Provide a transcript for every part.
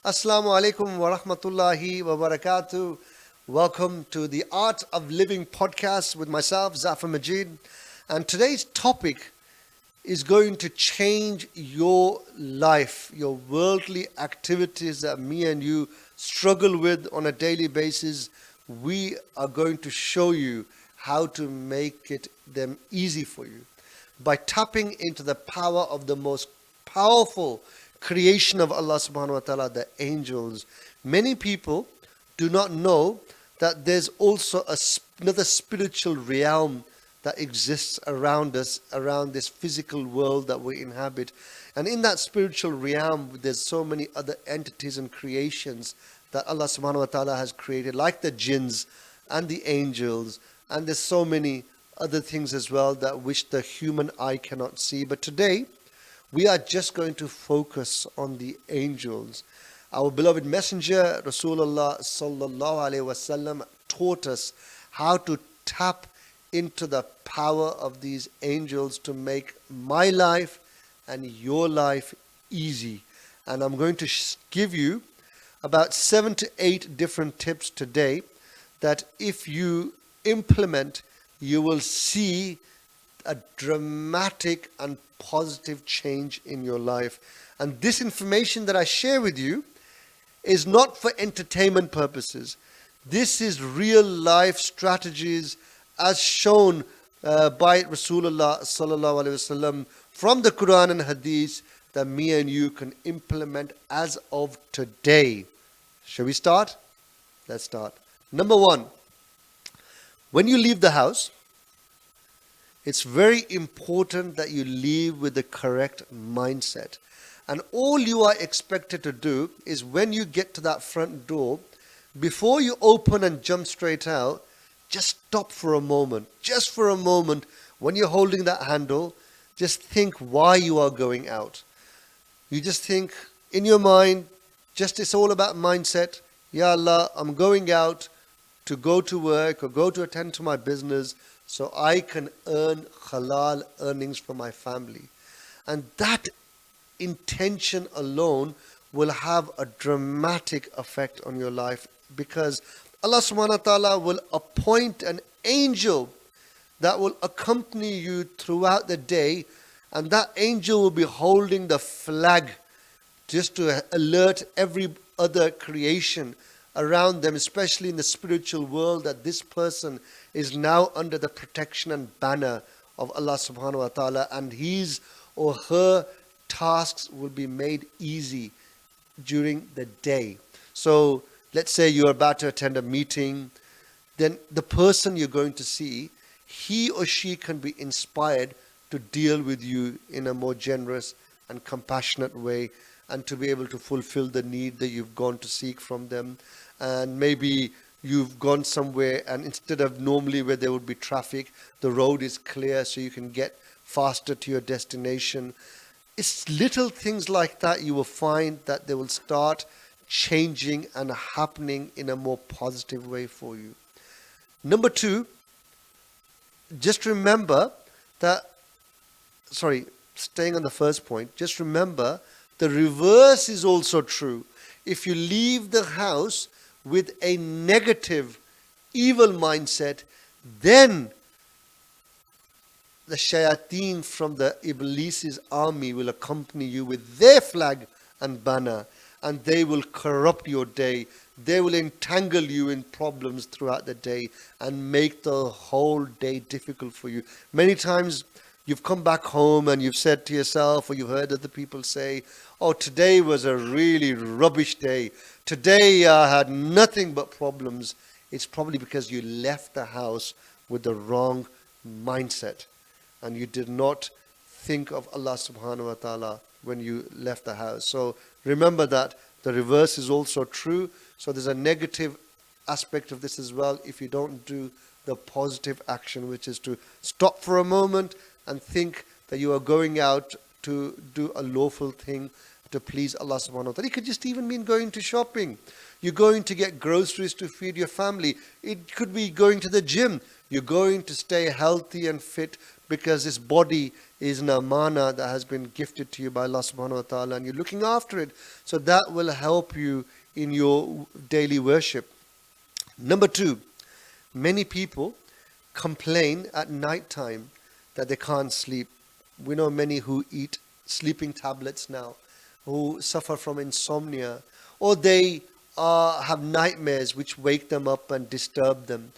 Assalamu alaikum wa rahmatullahi wa barakatuh. Welcome to the Art of Living podcast with myself, ZAFAR Majid. And today's topic is going to change your life, your worldly activities that me and you struggle with on a daily basis. We are going to show you how to make them easy for you by tapping into the power of the most powerful creation of Allah subhanahu wa ta'ala, the angels. Many people do not know that there's also another spiritual realm that exists around us, around this physical world that we inhabit. And in that spiritual realm, there's so many other entities and creations that Allah subhanahu wa ta'ala has created, like the jinns and the angels. And there's so many other things as well that which the human eye cannot see. But today, we are just going to focus on the angels. Our beloved messenger, Rasulullah sallallahu alaihi wasallam, taught us how to tap into the power of these angels to make my life and your life easy. And I'm going to give you about 7 to 8 different tips today that if you implement, you will see a dramatic and positive change in your life. And this information that I share with you is not for entertainment purposes. This is real life strategies as shown by Rasulullah sallallahu alaihi wasallam from the Quran and Hadith that me and you can implement as of today. Shall we start? Let's start. Number 1, when you leave the house, it's very important that you leave with the correct mindset. And all you are expected to do is when you get to that front door, before you open and jump straight out, just stop for a moment. Just for a moment, when you're holding that handle, just think why you are going out. You just think in your mind, it's all about mindset. Ya Allah, I'm going out to go to work or go to attend to my business so I can earn halal earnings for my family. And that intention alone will have a dramatic effect on your life, because Allah subhanahu wa ta'ala will appoint an angel that will accompany you throughout the day, and that angel will be holding the flag just to alert every other creation around them, especially in the spiritual world, that this person is now under the protection and banner of Allah subhanahu wa ta'ala, and his or her tasks will be made easy during the day. So let's say you're about to attend a meeting, then the person you're going to see, he or she can be inspired to deal with you in a more generous and compassionate way, and to be able to fulfill the need that you've gone to seek from them. And maybe you've gone somewhere, and instead of normally where there would be traffic, the road is clear so you can get faster to your destination. It's little things like that you will find that they will start changing and happening in a more positive way for you. Number 2, just remember that, staying on the first point, just remember the reverse is also true. If you leave the house with a negative, evil mindset, then the shayateen from the Iblis's army will accompany you with their flag and banner, and they will corrupt your day. They will entangle you in problems throughout the day and make the whole day difficult for you. Many times you've come back home and you've said to yourself, or you've heard other people say, oh, today was a really rubbish day. Today I had nothing but problems. It's probably because you left the house with the wrong mindset, and you did not think of Allah subhanahu wa ta'ala when you left the house. So remember that the reverse is also true. So there's a negative aspect of this as well if you don't do the positive action, which is to stop for a moment and think that you are going out to do a lawful thing, to please Allah subhanahu wa ta'ala. It could just even mean going to shopping. You're going to get groceries to feed your family. It could be going to the gym. You're going to stay healthy and fit because this body is an amana that has been gifted to you by Allah subhanahu wa ta'ala, and you're looking after it. So that will help you in your daily worship. Number two, many people complain at night time that they can't sleep. We know many who eat sleeping tablets now, who suffer from insomnia, or they have nightmares which wake them up and disturb them.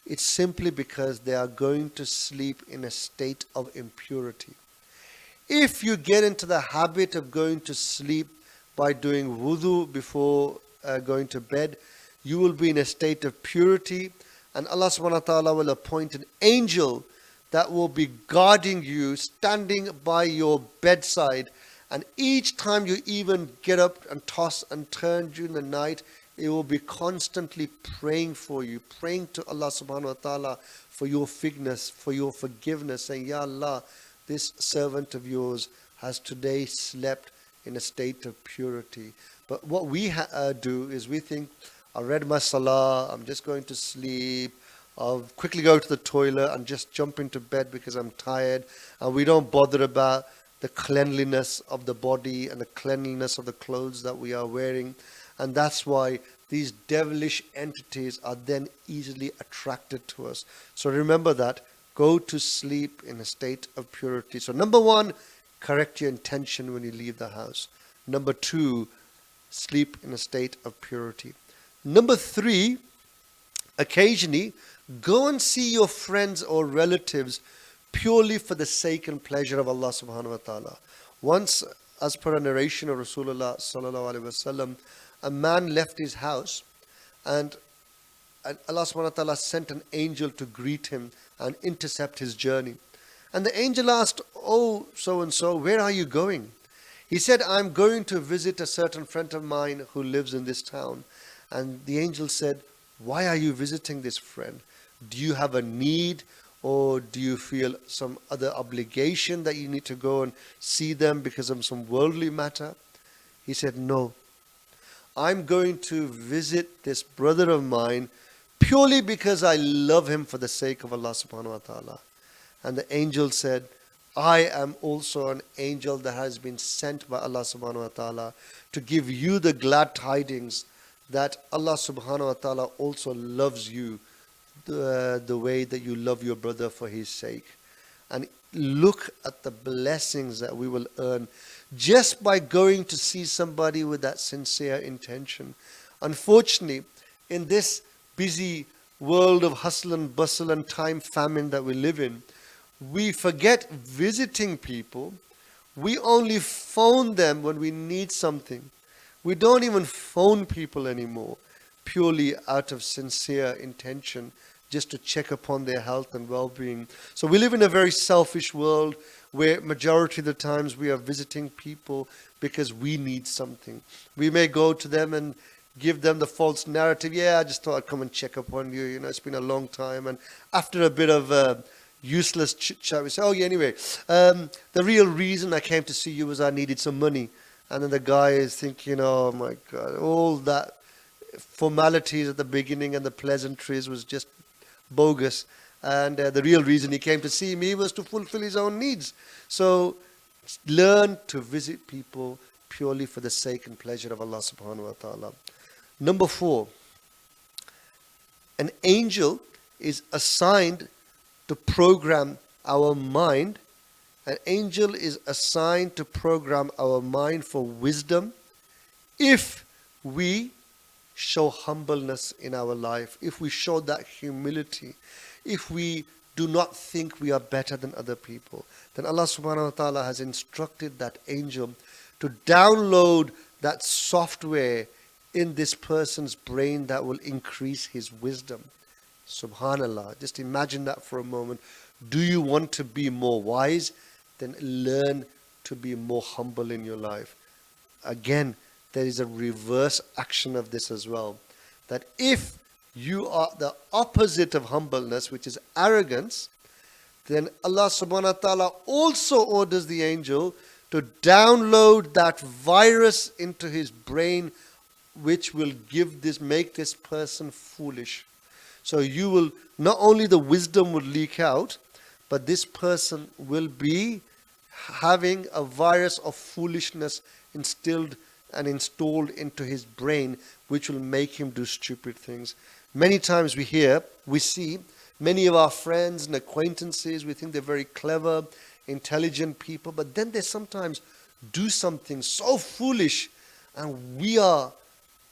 It's simply because they are going to sleep in a state of impurity. If you get into the habit of going to sleep by doing wudu before going to bed, you will be in a state of purity, and Allah subhanahu wa ta'ala will appoint an angel that will be guarding you, standing by your bedside. And each time you even get up and toss and turn during the night, it will be constantly praying for you, praying to Allah subhanahu wa ta'ala for your forgiveness, saying, Ya Allah, this servant of yours has today slept in a state of purity. But what we do is we think, I read my salah, I'm just going to sleep, I'll quickly go to the toilet and just jump into bed because I'm tired. And we don't bother about the cleanliness of the body and the cleanliness of the clothes that we are wearing. And that's why these devilish entities are then easily attracted to us. So remember that. Go to sleep in a state of purity. So number one, correct your intention when you leave the house. Number two, sleep in a state of purity. Number three, occasionally go and see your friends or relatives purely for the sake and pleasure of Allah subhanahu wa ta'ala. Once, as per a narration of Rasulullah sallallahu alaihi wasallam, a man left his house and Allah subhanahu wa ta'ala sent an angel to greet him and intercept his journey. And the angel asked, "Oh, so-and-so, where are you going?" He said, "I'm going to visit a certain friend of mine who lives in this town." And the angel said, "Why are you visiting this friend? Do you have a need, or do you feel some other obligation that you need to go and see them because of some worldly matter?" He said, "No, I'm going to visit this brother of mine purely because I love him for the sake of Allah subhanahu wa ta'ala." And the angel said, "I am also an angel that has been sent by Allah subhanahu wa ta'ala to give you the glad tidings that Allah subhanahu wa ta'ala also loves you the way that you love your brother for his sake." And look at the blessings that we will earn just by going to see somebody with that sincere intention. Unfortunately, in this busy world of hustle and bustle and time famine that we live in, we forget visiting people. We only phone them when we need something. We don't even phone people anymore, purely out of sincere intention, just to check upon their health and well-being. So we live in a very selfish world where majority of the times we are visiting people because we need something. We may go to them and give them the false narrative. "Yeah, I just thought I'd come and check upon you. You know, it's been a long time." And after a bit of useless chit-chat, we say, "Oh yeah, anyway, the real reason I came to see you was I needed some money." And then the guy is thinking, "Oh my God, all that formalities at the beginning and the pleasantries was just bogus. And the real reason he came to see me was to fulfill his own needs." So learn to visit people purely for the sake and pleasure of Allah subhanahu wa ta'ala. Number four, an angel is assigned to program our mind. An angel is assigned to program our mind for wisdom if we show humbleness in our life, if we show that humility, if we do not think we are better than other people. Then Allah subhanahu wa ta'ala has instructed that angel to download that software in this person's brain that will increase his wisdom. Subhanallah, just imagine that for a moment. Do you want to be more wise? Then learn to be more humble in your life. Again, there is a reverse action of this as well. That if you are the opposite of humbleness, which is arrogance, then Allah subhanahu wa ta'ala also orders the angel to download that virus into his brain, which will make this person foolish. So you will, not only the wisdom will leak out, but this person will be having a virus of foolishness instilled and installed into his brain, which will make him do stupid things. Many times we see many of our friends and acquaintances, we think they're very clever, intelligent people, but then they sometimes do something so foolish and we are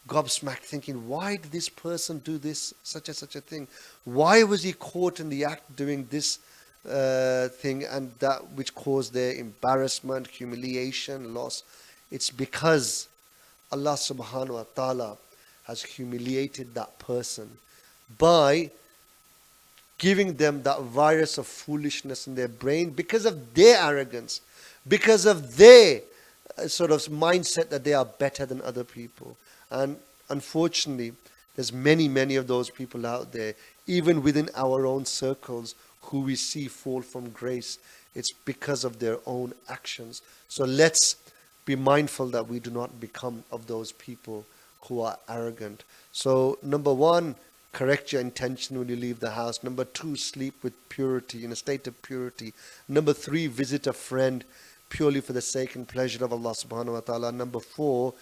gobsmacked thinking, why did this person do this, such a thing? Why was he caught in the act doing this thing, and that which caused their embarrassment, humiliation, loss? It's because Allah subhanahu wa ta'ala has humiliated that person by giving them that virus of foolishness in their brain because of their arrogance, because of their sort of mindset that they are better than other people. And unfortunately, there's many of those people out there, even within our own circles, who we see fall from grace. It's because of their own actions. So let's be mindful that we do not become of those people who are arrogant. So number one, correct your intention when you leave the house. Number two, sleep with purity, in a state of purity. Number three, visit a friend purely for the sake and pleasure of Allah subhanahu wa ta'ala. Number four,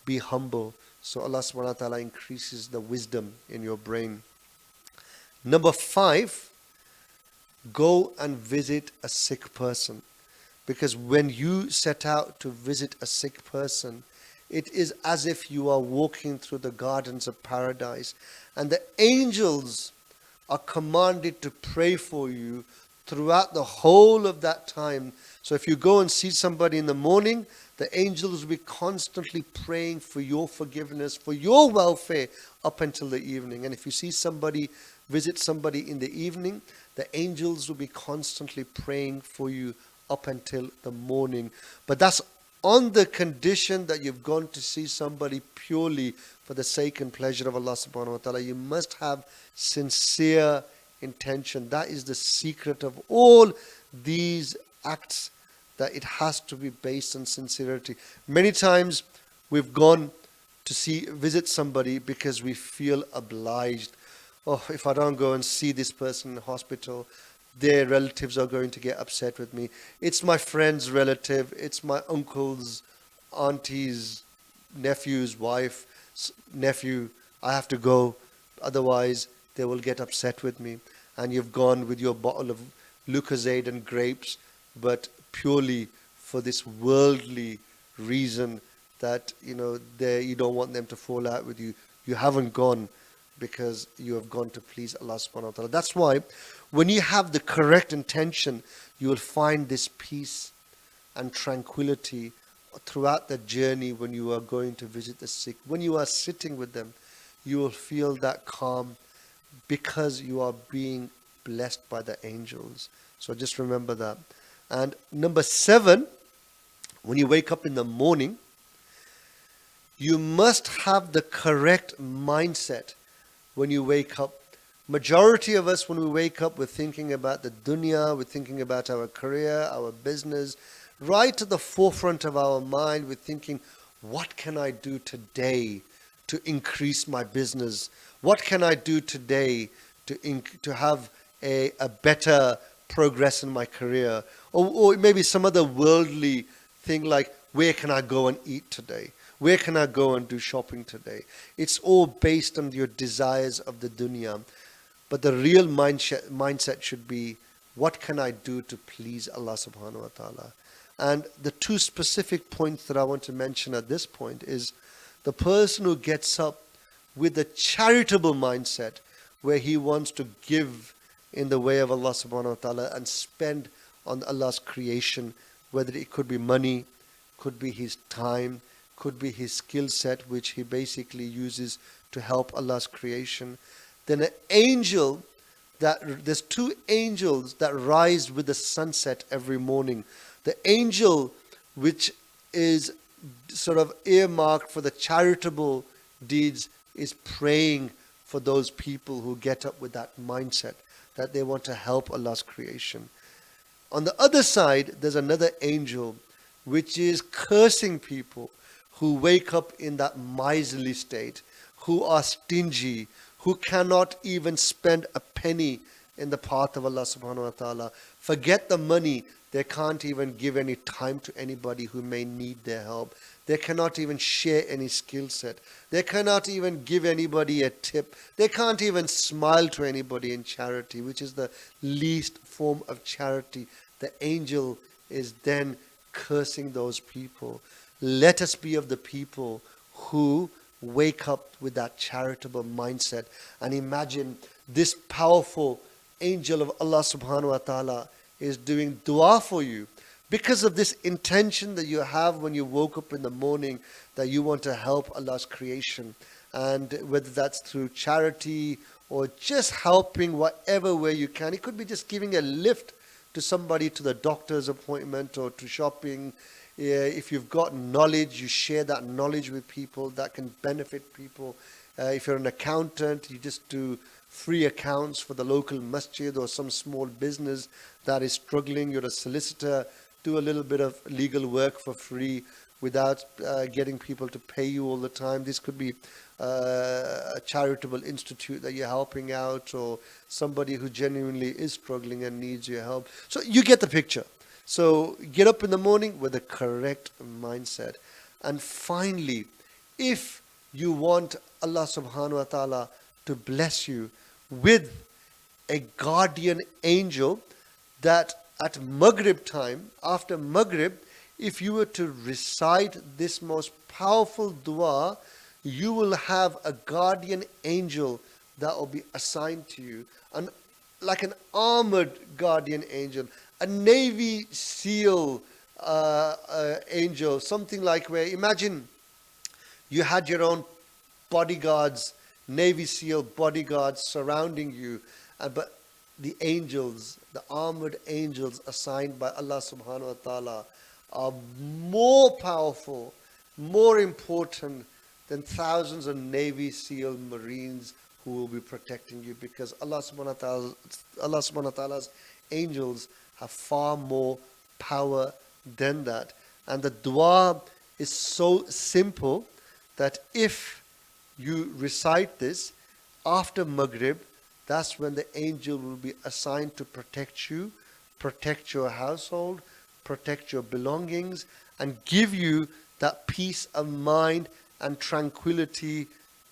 be humble, so Allah subhanahu wa ta'ala increases the wisdom in your brain. Number five, go and visit a sick person. Because when you set out to visit a sick person, it is as if you are walking through the gardens of paradise. And the angels are commanded to pray for you throughout the whole of that time. So if you go and see somebody in the morning, the angels will be constantly praying for your forgiveness, for your welfare up until the evening. And if you see somebody, visit somebody in the evening, the angels will be constantly praying for you up until the morning. But that's on the condition that you've gone to see somebody purely for the sake and pleasure of Allah subhanahu wa ta'ala. You must have sincere intention. That is the secret of all these acts, that it has to be based on sincerity. Many times we've gone to visit somebody because we feel obliged. Oh, if I don't go and see this person in the hospital, their relatives are going to get upset with me. It's my friend's relative, it's my uncle's, auntie's, nephew's wife, nephew. I have to go, otherwise they will get upset with me. And you've gone with your bottle of Lucozade and grapes, but purely for this worldly reason that you don't want them to fall out with you. You haven't gone because you have gone to please Allah subhanahu wa ta'ala. That's why when you have the correct intention, you will find this peace and tranquility throughout the journey when you are going to visit the sick. When you are sitting with them, you will feel that calm because you are being blessed by the angels. So just remember that. And number 7, when you wake up in the morning, you must have the correct mindset when you wake up. Majority of us, when we wake up, we're thinking about the dunya, we're thinking about our career, our business. Right to the forefront of our mind, we're thinking, what can I do today to increase my business? What can I do today to have a better progress in my career? Or maybe some other worldly thing like, where can I go and eat today? Where can I go and do shopping today? It's all based on your desires of the dunya. But the real mindset should be, what can I do to please Allah subhanahu wa ta'ala? And the 2 specific points that I want to mention at this point is the person who gets up with a charitable mindset, where he wants to give in the way of Allah subhanahu wa ta'ala and spend on Allah's creation, whether it could be money, could be his time, could be his skill set, which he basically uses to help Allah's creation. Then there's 2 angels that rise with the sunset every morning. The angel which is sort of earmarked for the charitable deeds is praying for those people who get up with that mindset, that they want to help Allah's creation. On the other side, there's another angel which is cursing people who wake up in that miserly state, who are stingy, who cannot even spend a penny in the path of Allah subhanahu wa ta'ala. Forget the money, they can't even give any time to anybody who may need their help. They cannot even share any skill set. They cannot even give anybody a tip. They can't even smile to anybody in charity, which is the least form of charity. The angel is then cursing those people. Let us be of the people who wake up with that charitable mindset and imagine this powerful angel of Allah subhanahu wa ta'ala is doing dua for you because of this intention that you have when you woke up in the morning, that you want to help Allah's creation. And whether that's through charity or just helping whatever way you can. It could be just giving a lift to somebody to the doctor's appointment or to shopping. If you've got knowledge, you share that knowledge with people that can benefit people. If you're an accountant, you just do free accounts for the local masjid or some small business that is struggling. You're a solicitor, do a little bit of legal work for free without getting people to pay you all the time. This could be a charitable institute that you're helping out, or somebody who genuinely is struggling and needs your help. So you get the picture. So get up in the morning with the correct mindset. And finally, if you want Allah subhanahu wa ta'ala to bless you with a guardian angel, that at Maghrib time, after Maghrib, if you were to recite this most powerful dua, you will have a guardian angel that will be assigned to you, like an armored guardian angel, a Navy SEAL angel, something like where, imagine you had your own bodyguards, Navy SEAL bodyguards surrounding you, but the angels, the armored angels assigned by Allah subhanahu wa ta'ala are more powerful, more important than thousands of Navy SEAL Marines who will be protecting you, because Allah subhanahu wa ta'ala's angels have far more power than that. And the dua is so simple that if you recite this after Maghrib, that's when the angel will be assigned to protect you, protect your household, protect your belongings, and give you that peace of mind and tranquility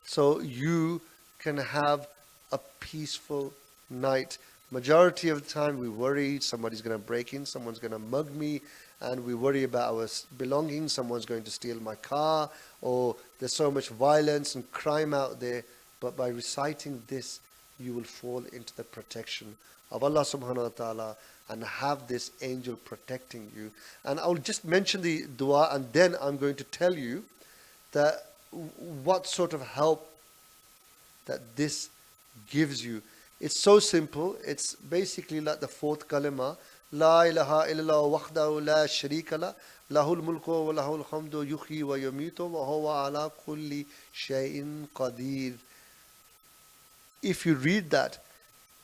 so you can have a peaceful night. Majority of the time we worry somebody's going to break in, someone's going to mug me, and we worry about our belongings, someone's going to steal my car, or there's so much violence and crime out there. But by reciting this, you will fall into the protection of Allah subhanahu wa ta'ala and have this angel protecting you. And I'll just mention the dua, and then I'm going to tell you that what sort of help that this gives you. It's so simple. It's basically like the fourth kalima, La ilaha illallah wahdahu la sharika la, lahul mulku wa lahul hamdu yuhyi wa yumitu wa huwa ala kulli shay'in qadir. If you read that,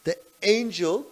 the angel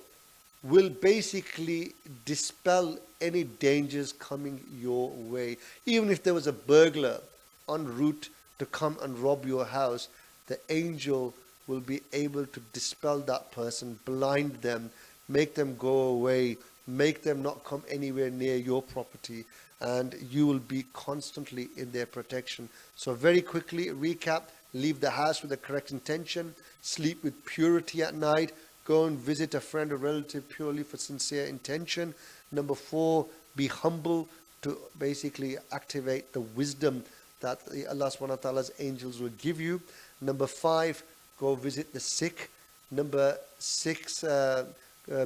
will basically dispel any dangers coming your way. Even if there was a burglar en route to come and rob your house, the angel will be able to dispel that person, blind them, make them go away, make them not come anywhere near your property, and you will be constantly in their protection. So very quickly recap: leave the house with the correct intention, sleep with purity at night, go and visit a friend or relative purely for sincere intention. Number 4, be humble to basically activate the wisdom that Allah subhanahu wa ta'ala's angels will give you. Number 5, go visit the sick. Number 6,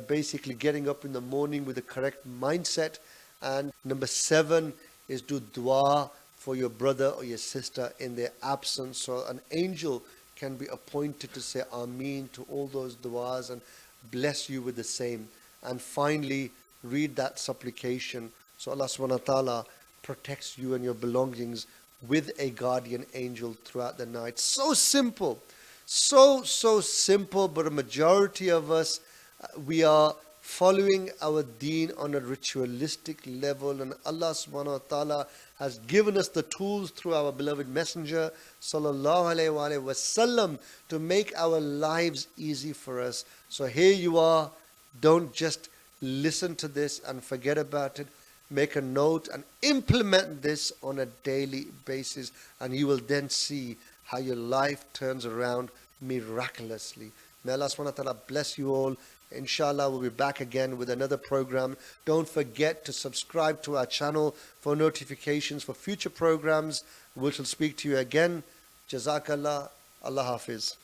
basically getting up in the morning with the correct mindset. And number 7 is do dua for your brother or your sister in their absence, so an angel can be appointed to say Ameen to all those duas and bless you with the same. And finally, read that supplication so Allah subhanahu wa ta'ala protects you and your belongings with a guardian angel throughout the night. So simple, so simple, but a majority of us, we are following our deen on a ritualistic level, and Allah subhanahu wa ta'ala has given us the tools through our beloved messenger sallallahu alaihi wasallam to make our lives easy for us. So here you are, don't just listen to this and forget about it. Make a note and implement this on a daily basis, and you will then see how your life turns around miraculously. May Allah subhanahu wa ta'ala bless you all. Inshallah, we'll be back again with another program. Don't forget to subscribe to our channel for notifications for future programs. We shall speak to you again. Jazakallah. Allah Hafiz.